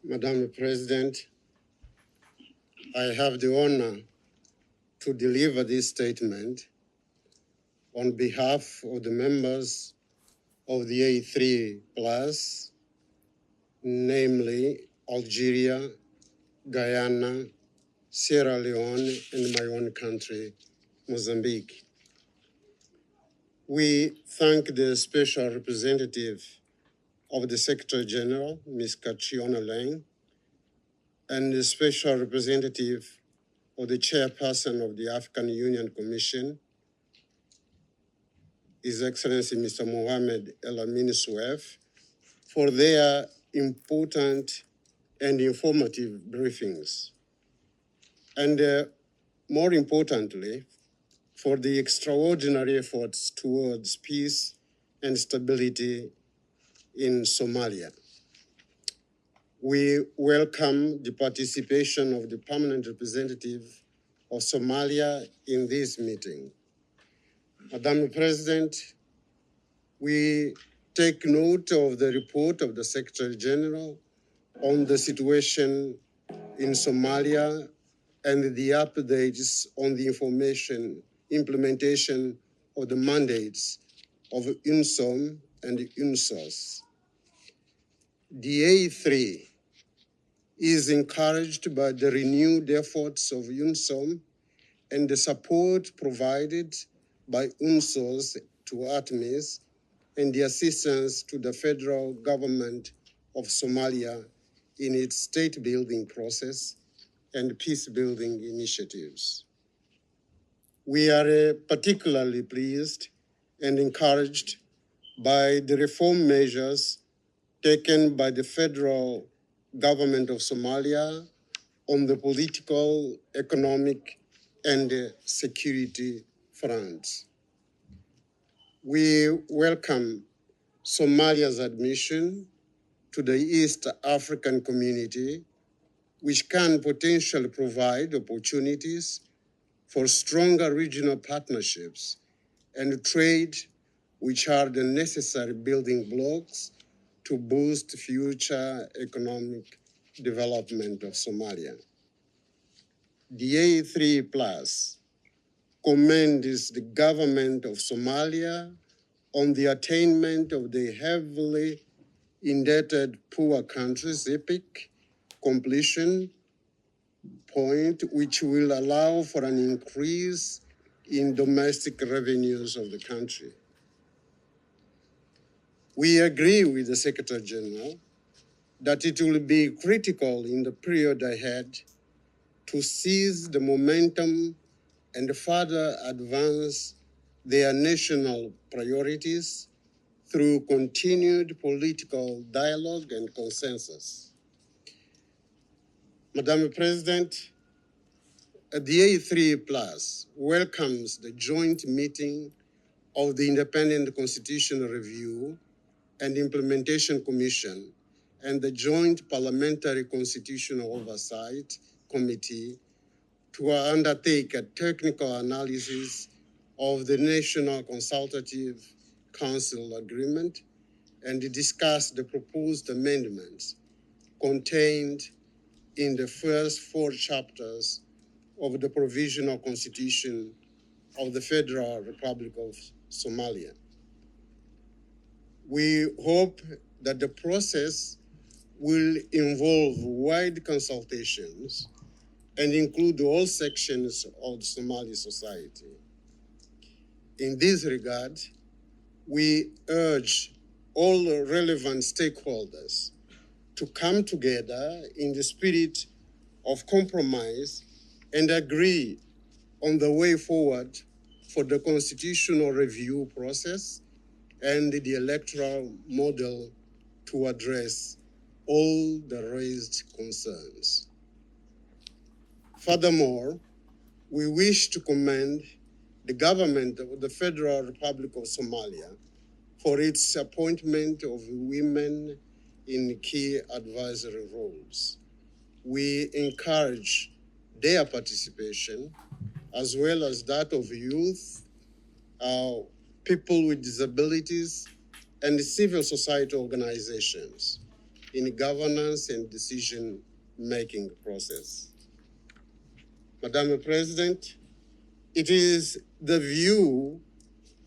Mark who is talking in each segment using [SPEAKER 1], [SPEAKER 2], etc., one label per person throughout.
[SPEAKER 1] Madam President, I have the honor to deliver this statement on behalf of the members of the A3 Plus, namely Algeria, Guyana, Sierra Leone, and my own country, Mozambique. We thank the Special Representative of the Secretary General, Ms. Catriona Lang, and the Special Representative of the Chairperson of the African Union Commission, His Excellency Mr. Mohamed El Amin Souef, for their important and informative briefings. And more importantly, for the extraordinary efforts towards peace and stability in Somalia. We welcome the participation of the permanent representative of Somalia in this meeting. Madam President, we take note of the report of the Secretary General on the situation in Somalia and the updates on the implementation of the mandates of UNSOM and UNSOS. The A3 is encouraged by the renewed efforts of UNSOM and the support provided by UNSOS to ATMIS and the assistance to the federal government of Somalia in its state-building process and peace-building initiatives. We are particularly pleased and encouraged by the reform measures taken by the federal government of Somalia on the political, economic, and security fronts. We welcome Somalia's admission to the East African community, which can potentially provide opportunities for stronger regional partnerships and trade, which are the necessary building blocks to boost future economic development of Somalia. The A3 Plus commends the government of Somalia on the attainment of the heavily indebted poor countries EPIC completion point, which will allow for an increase in domestic revenues of the country. We agree with the Secretary General that it will be critical in the period ahead to seize the momentum and further advance their national priorities through continued political dialogue and consensus. Madam President, the A3 Plus welcomes the joint meeting of the Independent Constitutional Review and Implementation Commission and the Joint Parliamentary Constitutional Oversight Committee to undertake a technical analysis of the National Consultative Council Agreement and discuss the proposed amendments contained in the first 4 chapters of the Provisional Constitution of the Federal Republic of Somalia. We hope that the process will involve wide consultations and include all sections of the Somali society. In this regard, we urge all relevant stakeholders to come together in the spirit of compromise and agree on the way forward for the constitutional review process and the electoral model to address all the raised concerns. Furthermore, we wish to commend the government of the Federal Republic of Somalia for its appointment of women in key advisory roles. We encourage their participation, as well as that of youth, people with disabilities, and civil society organizations in governance and decision-making process. Madam President, it is the view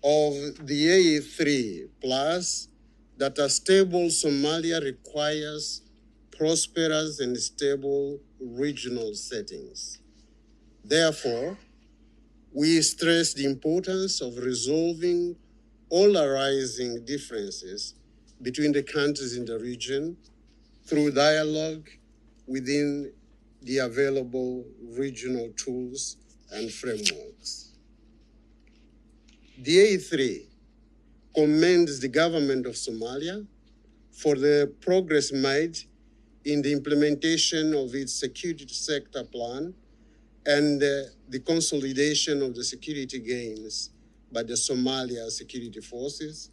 [SPEAKER 1] of the A3 plus that a stable Somalia requires prosperous and stable regional settings. Therefore, we stress the importance of resolving all arising differences between the countries in the region through dialogue within the available regional tools and frameworks. The A3 commends the government of Somalia for the progress made in the implementation of its security sector plan and the consolidation of the security gains by the Somalia security forces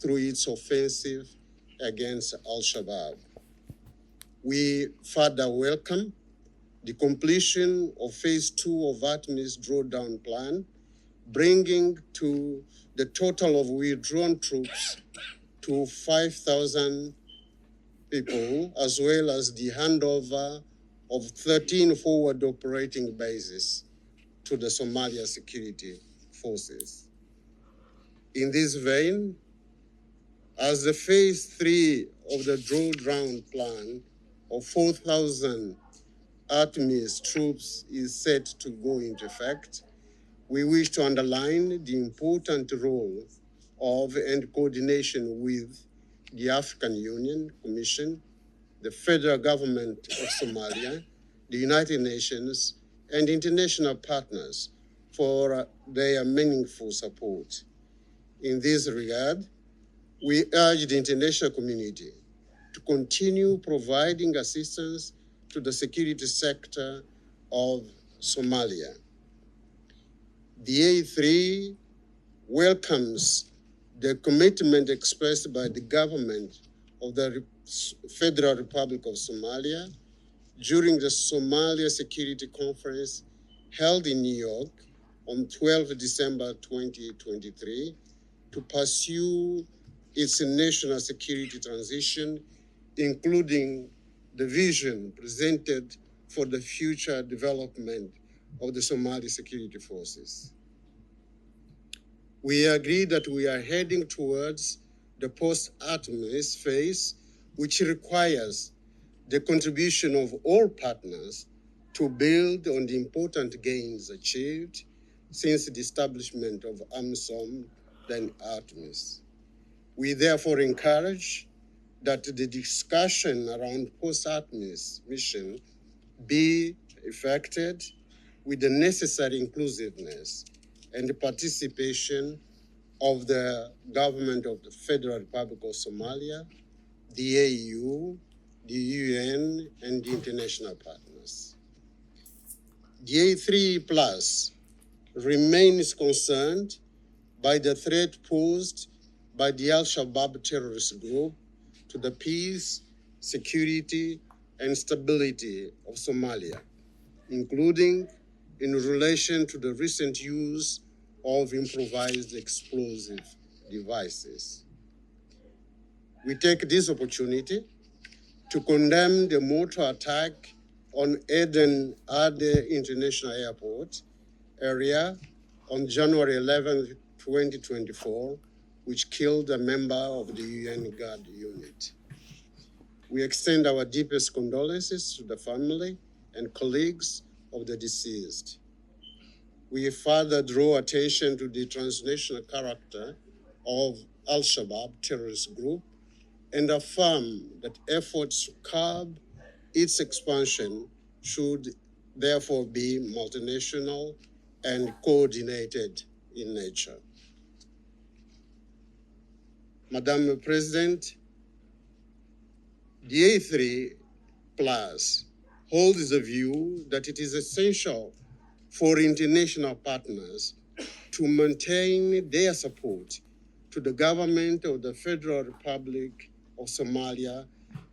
[SPEAKER 1] through its offensive against Al-Shabaab. We further welcome the completion of phase 2 of ATMI's drawdown plan, bringing to the total of withdrawn troops to 5,000 people, as well as the handover of 13 forward operating bases to the Somalia security forces. In this vein, as the phase 3 of the drawdown plan of 4,000 ATMI's troops is set to go into effect, we wish to underline the important role of and coordination with the African Union Commission, the federal government of Somalia, the United Nations, and international partners for their meaningful support. In this regard, we urge the international community to continue providing assistance to the security sector of Somalia. The A3 welcomes the commitment expressed by the government of the Federal Republic of Somalia during the Somalia Security Conference held in New York on 12 December 2023 to pursue its national security transition, including the vision presented for the future development of the Somali security forces. We agree that we are heading towards the post-ATMIS phase, which requires the contribution of all partners to build on the important gains achieved since the establishment of AMISOM, then ATMIS. We therefore encourage that the discussion around post-ATMIS mission be effected with the necessary inclusiveness and the participation of the government of the Federal Republic of Somalia, the AU, the UN, and the international partners. The A3 Plus remains concerned by the threat posed by the Al-Shabaab terrorist group to the peace, security, and stability of Somalia, including in relation to the recent use of improvised explosive devices. We take this opportunity to condemn the mortar attack on adduun-arag International Airport area on January 11, 2024, which killed a member of the UN Guard unit. We extend our deepest condolences to the family and colleagues of the deceased. We further draw attention to the transnational character of Al-Shabaab terrorist group and affirm that efforts to curb its expansion should therefore be multinational and coordinated in nature. Madam President, the A3 Plus holds the view that it is essential for international partners to maintain their support to the government of the Federal Republic of Somalia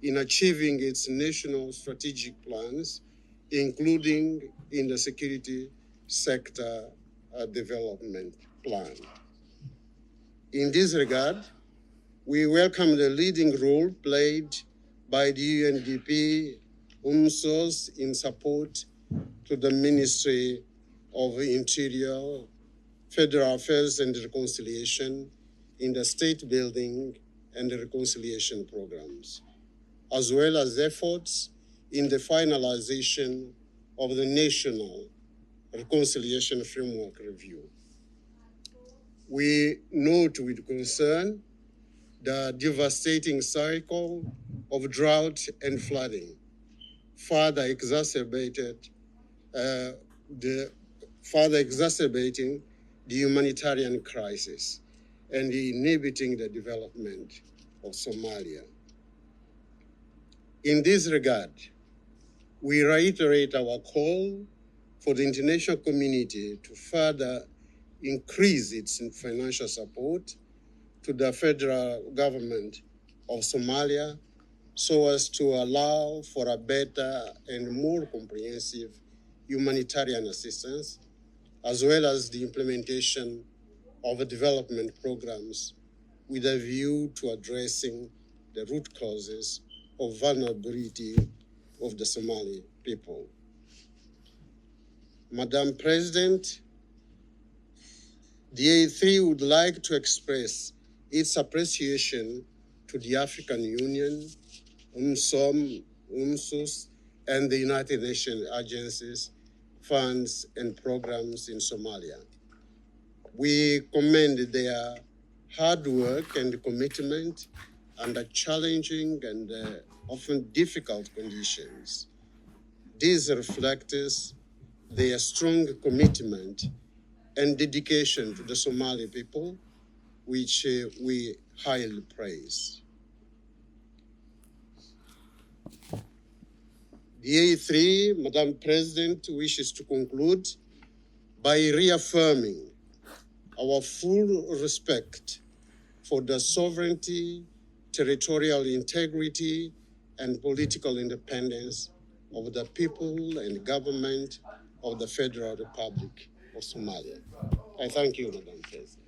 [SPEAKER 1] in achieving its national strategic plans, including in the security sector development plan. In this regard, we welcome the leading role played by the UNDP UNSOS in support to the Ministry of Interior, Federal Affairs and Reconciliation in the state building and reconciliation programs, as well as efforts in the finalization of the National Reconciliation Framework Review. We note with concern the devastating cycle of drought and flooding, further exacerbating the humanitarian crisis and inhibiting the development of Somalia. In this regard, we reiterate our call for the international community to further increase its financial support to the federal government of Somalia so as to allow for a better and more comprehensive humanitarian assistance, as well as the implementation of development programs with a view to addressing the root causes of vulnerability of the Somali people. Madam President, the A3 would like to express its appreciation to the African Union, UNSOS, and the United Nations agencies, funds, and programs in Somalia. We commend their hard work and commitment under challenging and often difficult conditions. This reflects their strong commitment and dedication to the Somali people, which we highly praise. The A3, Madam President, wishes to conclude by reaffirming our full respect for the sovereignty, territorial integrity, and political independence of the people and government of the Federal Republic of Somalia. I thank you, Madam President.